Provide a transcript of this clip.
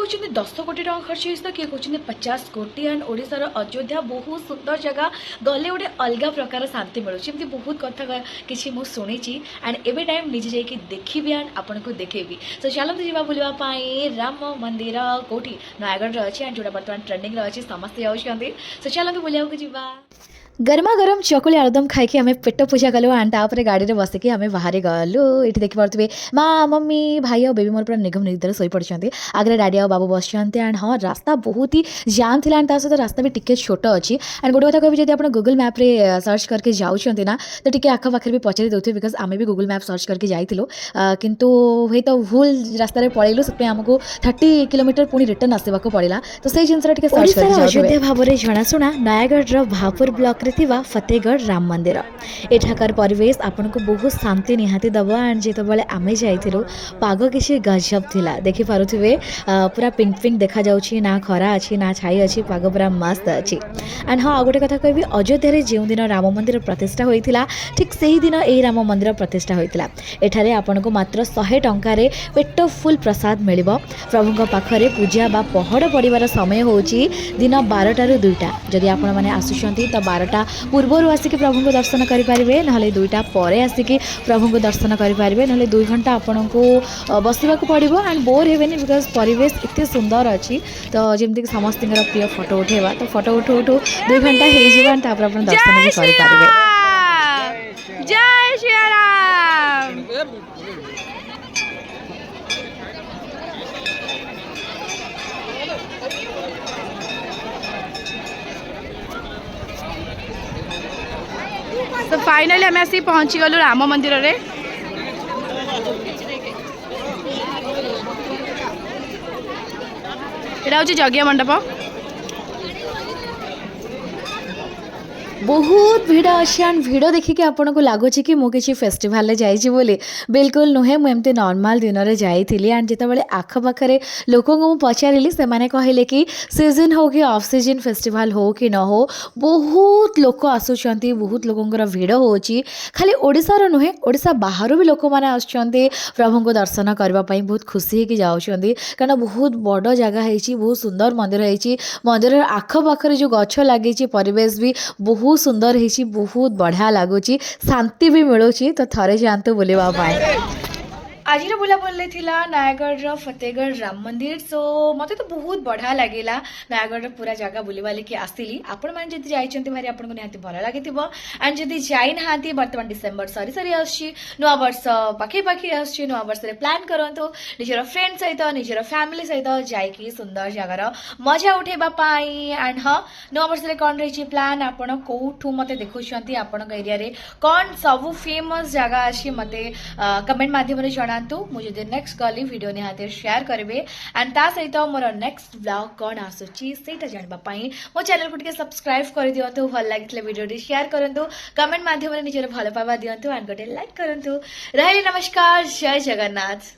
कहते 10 कोटी टका खर्च होइस तो किए कहते 50 कोटी एंड ओडिशार अयोध्या बहुत सुंदर जगह गले गोटे अलग प्रकार शांति मिलूँ एमती बहुत कथा किसी मुझे शुणी एंड एवं टाइम निजे जाकि देखी एंड आपन को देखेबी तो चलते जावा बुलवाई राम मंदिर कौटी नयगढ़ अच्छी एंड जोटा बर्तमान ट्रेंडिंग अच्छी समस्ते जाऊँगी तो चलते बुलाया जावा गरमा गरम चकुली आलुदम खाई आम पेट पूजा कलु एंड तापर गाड़ी में बसिकी आम बाहर गलु ये देखिपे माँ मम्मी भाई और बेबी मोर पूरा निगम निद्रा शोई पड़ते आगे डाडी और बाबू बस एंड हाँ रास्ता बहुत ही जाम थी एंड सहित रास्ता भी टिके छोट अच्छी एंड गोटे कथा कहबी जब आप गूगल मैप रे सर्च करके जाऊँच ना तो टिके आखपाखे भी पचारि दे बिकज आम भी गूगल मैप सर्च करके जाइलु किंतु हे तो भूल रास्तार पलैलु से आमको 30 किलोमीटर पुणी रिटर्न आसवा पड़ा तो से जिन सर्च कर अयोध्या भाव में जनाशुना नयगढ़ भापुर ब्लॉक फतेहगढ़ राम मंदिर एठाकार परिवेश आपन को बहुत शांति निहाती दब एंड जिते आमे जाइथिलु पाग किसी गजब थिला देखि पारुथिबे पूरा पिंक पिंक देखा जाउछि ना खरा अछि ना छाई अछि पाग पूरा मस्त अछि एंड हाँ गोटे कथा कहबी अयोध्या रे जेउ दिन राम मंदिर प्रतिष्ठा होइथिला ठीक सेही दिन ए राम मंदिर प्रतिष्ठा होइथिला एठारे आपन को मात्र 100 टंका रे पेट फुल प्रसाद मिलिबो प्रभुଙ୍କ पाखरे पूजा बा पहड़ पड़िबार समय होछि दिन 12टा रु 2टा जदि आपण माने आसुछंती तो 12टा पूर्वर आसिक प्रभु को दर्शन करेंगे ना 2टा पर आसिक प्रभु को दर्शन करेंगे ना 2 घंटा आपन को बसवा पड़ो एंड बोर हेबेनि बिकज परिवेश इतने सुंदर अच्छी तो जमती समस्त प्रिय फोटो उठेबा तो फोटो उठू उठू 2 घंटा हो दर्शन भी करेंगे। जय श्री राम। तो फाइनली आम आसी पहुँची गलु राम मंदिर रे एटा हूँ जगिया मंडप बहुत भिड़ अच्छी एंड भिड़ देखिए आपन को लगुच कि मुझे फेस्टिवल जाइए बोली बिल्कुल नुहे मुझे नॉर्मल दिन में जाइली एंड जिते आखपाखे लोक को पचारि से मैंने कहले कि सीजन हो कि ऑफ सीजन फेस्टिवल हो कि न हो बहुत लोक आसुंच बहुत लोकर भिड़ होची खाली ओडिशार नुहे ओडिशा बाहर भी लोक मैंने आसुंच प्रभु को दर्शन करने बहुत खुशी होकर जाऊँगी कारण बहुत बड़ जगह है बहुत सुंदर मंदिर है मंदिर आखपाखे जो गछ लगी परिवेश भी बहुत सुंदर है बहुत बढ़िया लगुच शांति भी मिलूँ तो थरे जातु बुलवाई आज बुलाबुली नयगढ़ फतेहगढ़ राम मंदिर सो मत तो बहुत बढ़िया लगेगा नयगढ़ पूरा जगह बुलवाली कि आसली आपण मैंने जब जाइए भाई आपको निहाती भल लगी एंड जदि जाई ना बर्तमान डिसेम्बर सरी सरी आसुची नुआ वर्ष पाखे पाखे आसुची नुआ वर्ष प्लान करंतु निजर फ्रेंड सहित निजर फैमिली सहित जाइकी सुंदर जगार मजा उठेबाई एंड हाँ नुआ वर्ष कौन रही प्लान आपण कौठू मत देखुंत आपण एरिया रे कौन सब फेमस जगह अच्छी मत कमेंट मध्यम जना मुझे नेक्स्ट गली वीडियो निहाती शेयर करेंगे एंड ता सहित मोर नेक्स्ट ब्लॉग कौन आसूची सेटा जानवाई मो चैनल को सब्सक्राइब कर दिंतु भल लगी वीडियो शेयर करूँ कमेंट मध्यम निजर भल पावा दिंतु एंड गोटे लाइक करूँ रही नमस्कार जय जगन्नाथ।